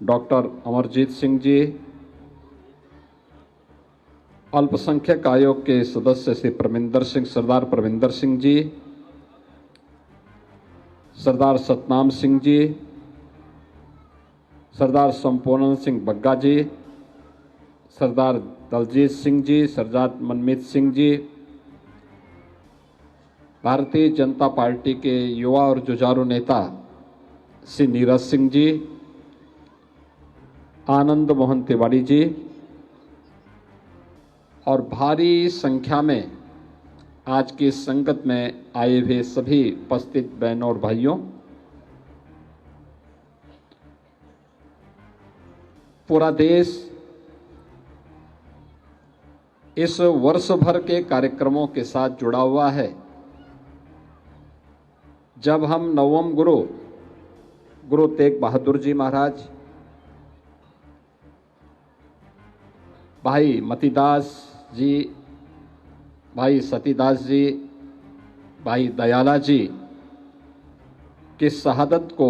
Doctor Amarjeet Singh ji, अल्पसंख्यक आयोग के सदस्य श्री सरदार परमिंदर सिंह जी, सरदार सतनाम सिंह जी, सरदार संपूर्ण सिंह बग्गा जी, सरदार दलजीत सिंह जी, सरदार मनमीत सिंह जी, भारतीय जनता पार्टी के युवा और जुझारू नेता श्री नीरज सिंह जी, आनंद मोहन तिवारी जी और भारी संख्या में आज की संगत में आए हुए सभी उपस्थित बहनों और भाइयों, पूरा देश इस वर्ष भर के कार्यक्रमों के साथ जुड़ा हुआ है। जब हम नवम गुरु तेग बहादुर जी महाराज, भाई मतीदास जी, भाई सतीदास जी, भाई दयाला जी की शहादत को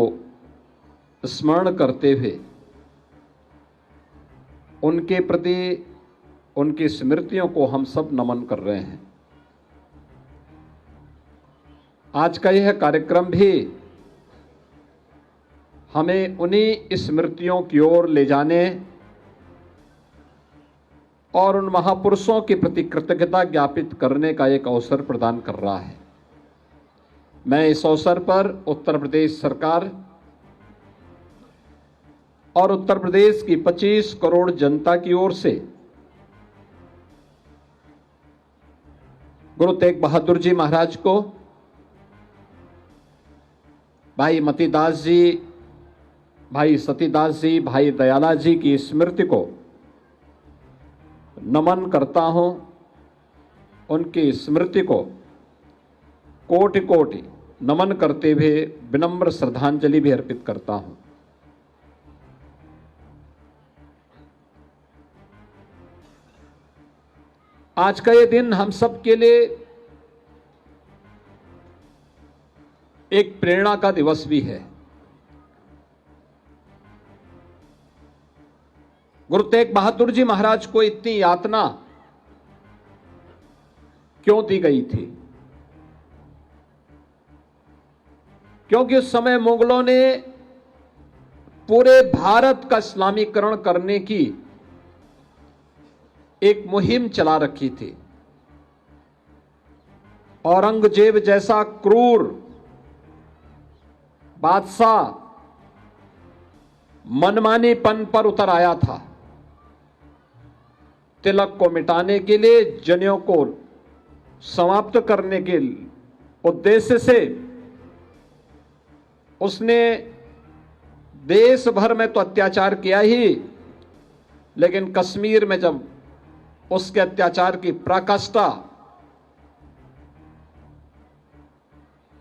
स्मरण करते हुए उनके प्रति उनकी स्मृतियों को हम सब नमन कर रहे हैं। आज का यह कार्यक्रम भी हमें उन्हीं स्मृतियों की ओर ले जाने और उन महापुरुषों के प्रति कृतज्ञता ज्ञापित करने का एक अवसर प्रदान कर रहा है। मैं इस अवसर पर उत्तर प्रदेश सरकार और उत्तर प्रदेश की 25 करोड़ जनता की ओर से गुरु तेग बहादुर जी महाराज को, भाई मतीदास जी, भाई सतीदास जी, भाई दयाला जी की स्मृति को नमन करता हूं। उनकी स्मृति को कोटि कोटि नमन करते हुए विनम्र श्रद्धांजलि भी अर्पित करता हूं। आज का ये दिन हम सब के लिए एक प्रेरणा का दिवस भी है। गुरु तेग बहादुर जी महाराज को इतनी यातना क्यों दी गई थी? क्योंकि उस समय मुगलों ने पूरे भारत का इस्लामीकरण करने की एक मुहिम चला रखी थी। औरंगजेब जैसा क्रूर बादशाह मनमानीपन पर उतर आया था। तिलक को मिटाने के लिए, जनेऊ को समाप्त करने के उद्देश्य से उसने देश भर में तो अत्याचार किया ही, लेकिन कश्मीर में जब उसके अत्याचार की पराकाष्ठा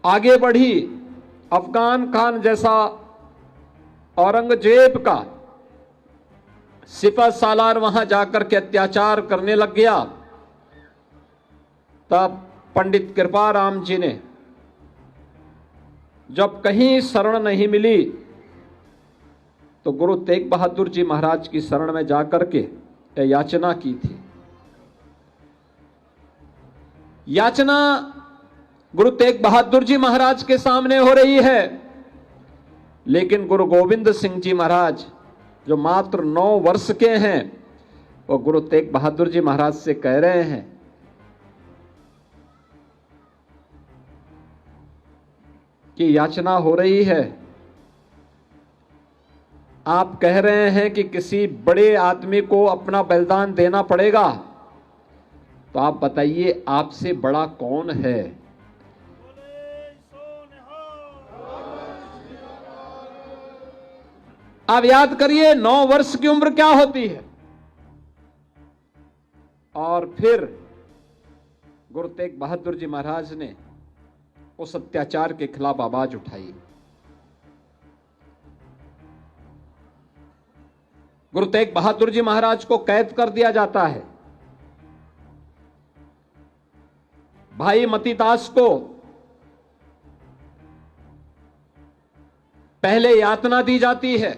आगे बढ़ी, अफगान खान जैसा औरंगजेब का सिपह सालार वहां जाकर के अत्याचार करने लग गया, तब पंडित कृपाराम जी ने जब कहीं शरण नहीं मिली तो गुरु तेग बहादुर जी महाराज की शरण में जाकर के याचना की थी। याचना गुरु तेग बहादुर जी महाराज के सामने हो रही है, लेकिन गुरु गोविंद सिंह जी महाराज जो मात्र 9 वर्ष के हैं, वो गुरु तेग बहादुर जी महाराज से कह रहे हैं कि याचना हो रही है, आप कह रहे हैं कि किसी बड़े आदमी को अपना बलिदान देना पड़ेगा, तो आप बताइए आपसे बड़ा कौन है? आप याद करिए 9 वर्ष की उम्र क्या होती है। और फिर गुरु तेग बहादुर जी महाराज ने उस अत्याचार के खिलाफ आवाज उठाई। गुरु तेग बहादुर जी महाराज को कैद कर दिया जाता है। भाई मतीदास को पहले यातना दी जाती है,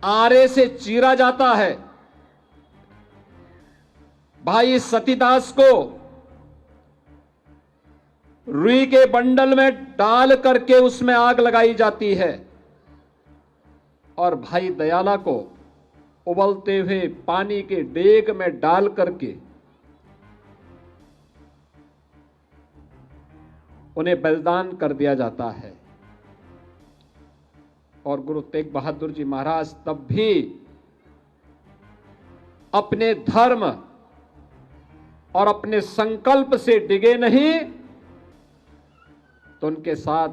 आरे से चीरा जाता है। भाई सतीदास को रुई के बंडल में डाल करके उसमें आग लगाई जाती है और भाई दयाला को उबलते हुए पानी के डेग में डाल करके उन्हें बलिदान कर दिया जाता है। और गुरु तेग बहादुर जी महाराज तब भी अपने धर्म और अपने संकल्प से डिगे नहीं, तो उनके साथ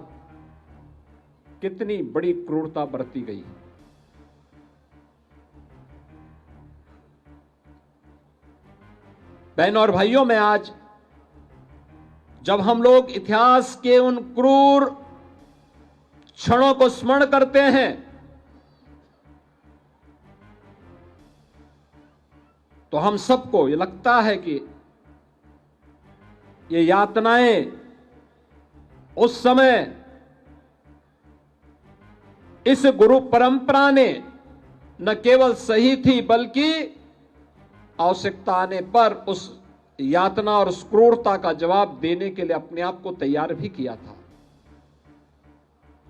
कितनी बड़ी क्रूरता बरती गई। बहनों और भाइयों, में आज जब हम लोग इतिहास के उन क्रूर क्षणों को स्मरण करते हैं, तो हम सबको ये लगता है कि ये यातनाएं उस समय इस गुरु परंपरा ने न केवल सही थी, बल्कि आवश्यकता आने पर उस यातना और उस क्रूरता का जवाब देने के लिए अपने आप को तैयार भी किया था।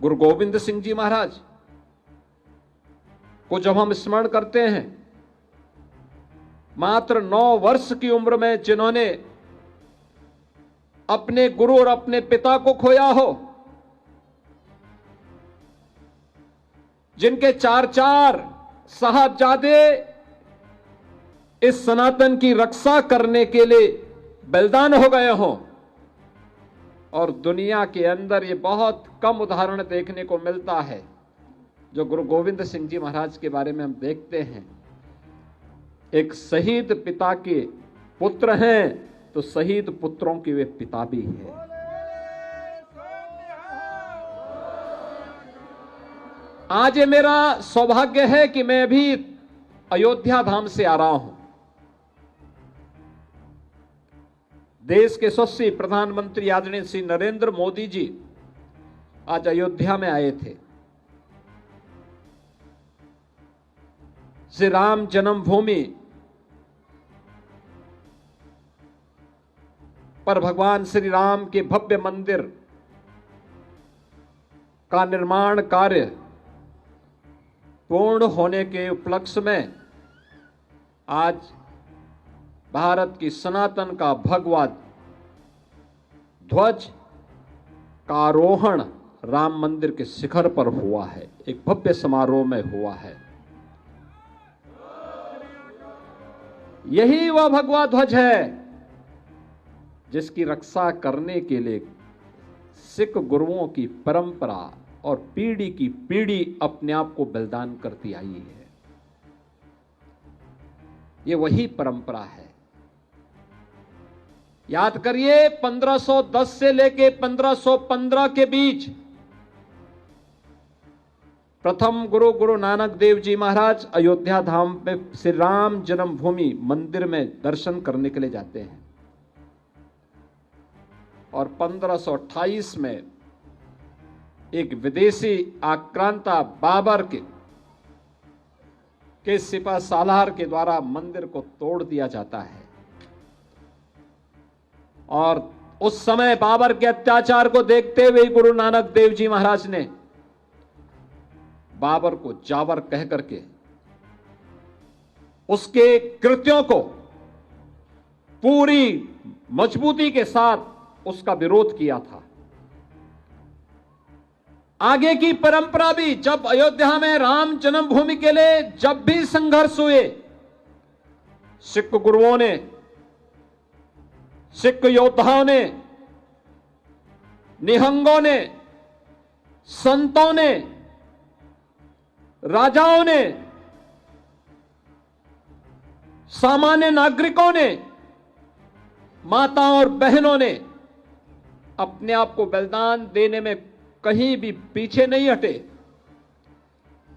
गुरु गोविंद सिंह जी महाराज को जब हम स्मरण करते हैं, मात्र 9 वर्ष की उम्र में जिन्होंने अपने गुरु और अपने पिता को खोया हो, जिनके 4 साहबजादे इस सनातन की रक्षा करने के लिए बलिदान हो गए हों, और दुनिया के अंदर ये बहुत कम उदाहरण देखने को मिलता है। जो गुरु गोविंद सिंह जी महाराज के बारे में हम देखते हैं, एक शहीद पिता के पुत्र हैं, तो शहीद पुत्रों के वे पिता भी हैं। आज ये मेरा सौभाग्य है कि मैं भी अयोध्या धाम से आ रहा हूं। देश के यशस्वी प्रधानमंत्री आदरणीय श्री नरेंद्र मोदी जी आज अयोध्या में आए थे। श्री राम जन्मभूमि पर भगवान श्री राम के भव्य मंदिर का निर्माण कार्य पूर्ण होने के उपलक्ष्य में आज भारत की सनातन का भगवा ध्वज का आरोहण राम मंदिर के शिखर पर हुआ है, एक भव्य समारोह में हुआ है। यही वह भगवा ध्वज है जिसकी रक्षा करने के लिए सिख गुरुओं की परंपरा और पीढ़ी की पीढ़ी अपने आप को बलिदान करती आई है। ये वही परंपरा है। याद करिए, 1510 से लेके 1515 के बीच प्रथम गुरु नानक देव जी महाराज अयोध्या धाम में श्री राम जन्मभूमि मंदिर में दर्शन करने के लिए जाते हैं, और 1528 में एक विदेशी आक्रांता बाबर के सिपह सालार के द्वारा मंदिर को तोड़ दिया जाता है। और उस समय बाबर के अत्याचार को देखते हुए गुरु नानक देव जी महाराज ने बाबर को जावर कह करके उसके कृत्यों को पूरी मजबूती के साथ उसका विरोध किया था। आगे की परंपरा भी, जब अयोध्या में राम जन्मभूमि के लिए जब भी संघर्ष हुए, सिख गुरुओं ने, सिख योद्धाओं ने, निहंगों ने, संतों ने, राजाओं ने, सामान्य नागरिकों ने, माताओं और बहनों ने अपने आप को बलिदान देने में कहीं भी पीछे नहीं हटे,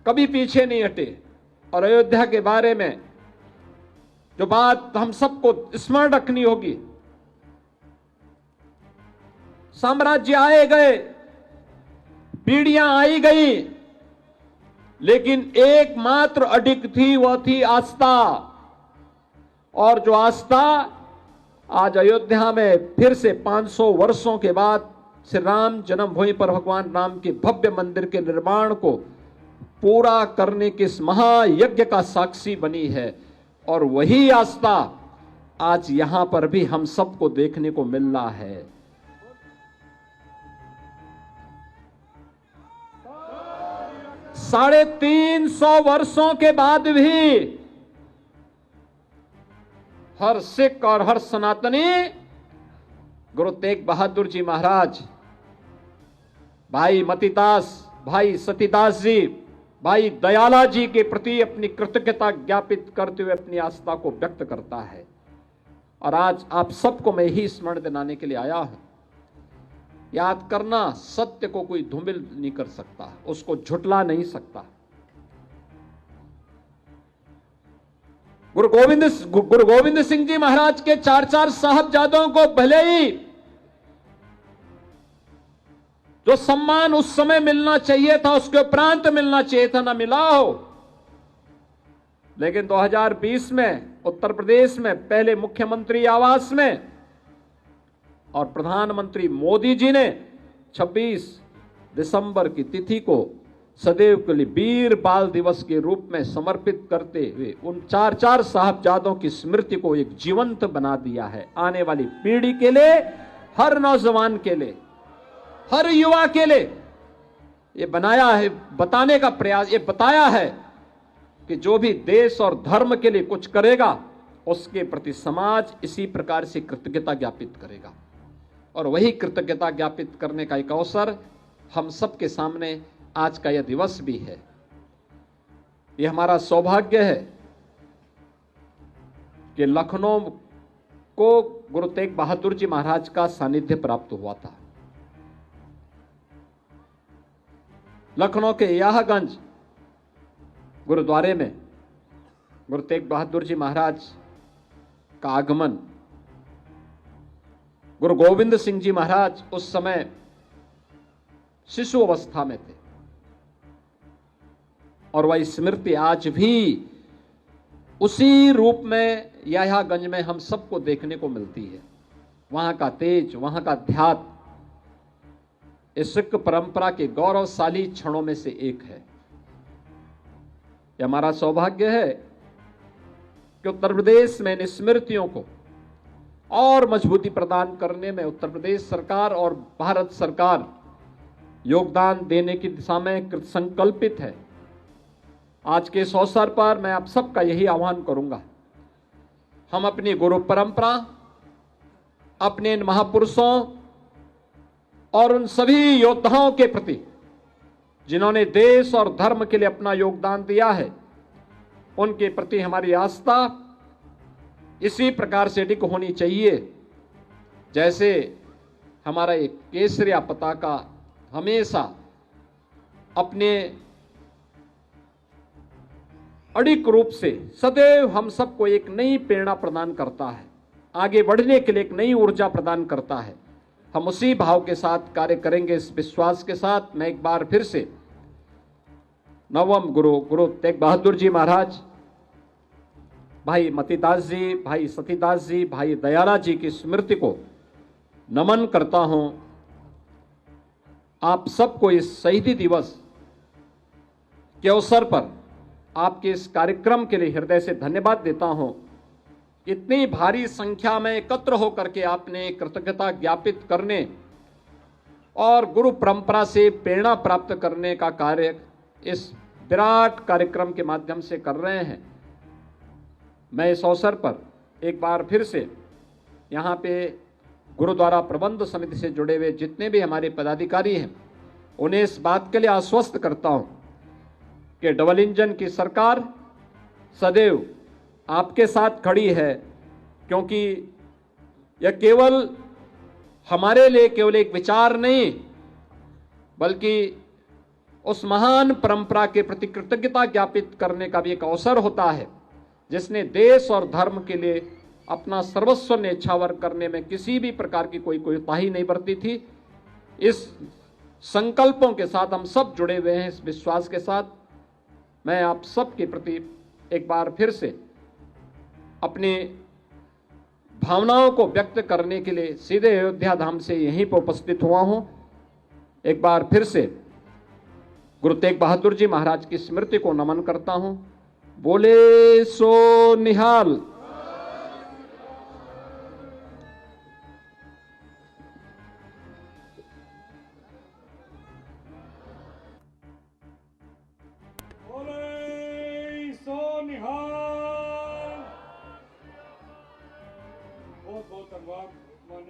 कभी पीछे नहीं हटे। और अयोध्या के बारे में जो बात हम सबको स्मरण रखनी होगी, साम्राज्य आए गए, पीढ़ियां आई गई, लेकिन एकमात्र अडिग थी, वह थी आस्था। और जो आस्था आज अयोध्या में फिर से 500 वर्षों के बाद श्री राम जन्मभूमि पर भगवान राम के भव्य मंदिर के निर्माण को पूरा करने के इस महायज्ञ का साक्षी बनी है। और वही आस्था आज यहां पर भी हम सबको देखने को मिल रहा है। साढ़े 300 वर्षों के बाद भी हर सिख और हर सनातनी गुरु तेग बहादुर जी महाराज, भाई मतीदास, भाई सतीदास जी, भाई दयाला जी के प्रति अपनी कृतज्ञता ज्ञापित करते हुए अपनी आस्था को व्यक्त करता है। और आज आप सबको मैं ही स्मरण दिलाने के लिए आया हूं। याद करना, सत्य को कोई धूमिल नहीं कर सकता, उसको झुटला नहीं सकता। गुरु गोविंद सिंह जी महाराज के 4 साहबजादों को भले ही जो सम्मान उस समय मिलना चाहिए था, उसके उपरांत मिलना चाहिए था, ना मिला हो। लेकिन 2020 में उत्तर प्रदेश में पहले मुख्यमंत्री आवास में और प्रधानमंत्री मोदी जी ने 26 दिसंबर की तिथि को सदैव के लिए वीर बाल दिवस के रूप में समर्पित करते हुए उन 4 साहबजादों की स्मृति को एक जीवंत बना दिया है। आने वाली पीढ़ी के लिए, हर नौजवान के लिए, हर युवा के लिए ये बनाया है, बताने का प्रयास, ये बताया है कि जो भी देश और धर्म के लिए कुछ करेगा उसके प्रति समाज इसी प्रकार से कृतज्ञता ज्ञापित करेगा। और वही कृतज्ञता ज्ञापित करने का एक अवसर हम सबके सामने आज का यह दिवस भी है। यह हमारा सौभाग्य है कि लखनऊ को गुरु तेग बहादुर जी महाराज का सानिध्य प्राप्त हुआ था। लखनऊ के याहगंज गुरुद्वारे में गुरु तेग बहादुर जी महाराज का आगमन, गुरु गोविंद सिंह जी महाराज उस समय शिशु अवस्था में थे और वह स्मृति आज भी उसी रूप में याहगंज में हम सबको देखने को मिलती है। वहां का तेज, वहां का अध्यात्म इस सिख परंपरा के गौरवशाली क्षणों में से एक है। यह हमारा सौभाग्य है कि उत्तर प्रदेश में इन स्मृतियों को और मजबूती प्रदान करने में उत्तर प्रदेश सरकार और भारत सरकार योगदान देने की दिशा में कृत संकल्पित है। आज के इस अवसर पर मैं आप सबका यही आह्वान करूंगा, हम अपनी गुरु परंपरा, अपने इन महापुरुषों और उन सभी योद्धाओं के प्रति जिन्होंने देश और धर्म के लिए अपना योगदान दिया है, उनके प्रति हमारी आस्था इसी प्रकार से अडिग होनी चाहिए जैसे हमारा एक केसरिया पताका हमेशा अपने अडिग रूप से सदैव हम सबको एक नई प्रेरणा प्रदान करता है, आगे बढ़ने के लिए एक नई ऊर्जा प्रदान करता है। हम उसी भाव के साथ कार्य करेंगे, इस विश्वास के साथ मैं एक बार फिर से नवम गुरु तेग बहादुर जी महाराज, भाई मतीदास जी, भाई सतीदास जी, भाई दयाला जी की स्मृति को नमन करता हूं। आप सबको इस शहीदी दिवस के अवसर पर आपके इस कार्यक्रम के लिए हृदय से धन्यवाद देता हूं। इतनी भारी संख्या में एकत्र होकर के आपने कृतज्ञता ज्ञापित करने और गुरु परंपरा से प्रेरणा प्राप्त करने का कार्य इस विराट कार्यक्रम के माध्यम से कर रहे हैं। मैं इस अवसर पर एक बार फिर से यहाँ पे गुरुद्वारा प्रबंध समिति से जुड़े हुए जितने भी हमारे पदाधिकारी हैं, उन्हें इस बात के लिए आश्वस्त करता हूँ कि डबल इंजन की सरकार सदैव आपके साथ खड़ी है, क्योंकि यह केवल हमारे लिए केवल एक विचार नहीं, बल्कि उस महान परंपरा के प्रति कृतज्ञता ज्ञापित करने का भी एक अवसर होता है, जिसने देश और धर्म के लिए अपना सर्वस्व न्यौछावर करने में किसी भी प्रकार की कोई कोताही नहीं बरती थी। इस संकल्पों के साथ हम सब जुड़े हुए हैं, इस विश्वास के साथ मैं आप सबके प्रति एक बार फिर से अपनी भावनाओं को व्यक्त करने के लिए सीधे अयोध्या धाम से यहीं पर उपस्थित हुआ हूं। एक बार फिर से गुरु तेग बहादुर जी महाराज की स्मृति को नमन करता हूं। बोले सो निहाल।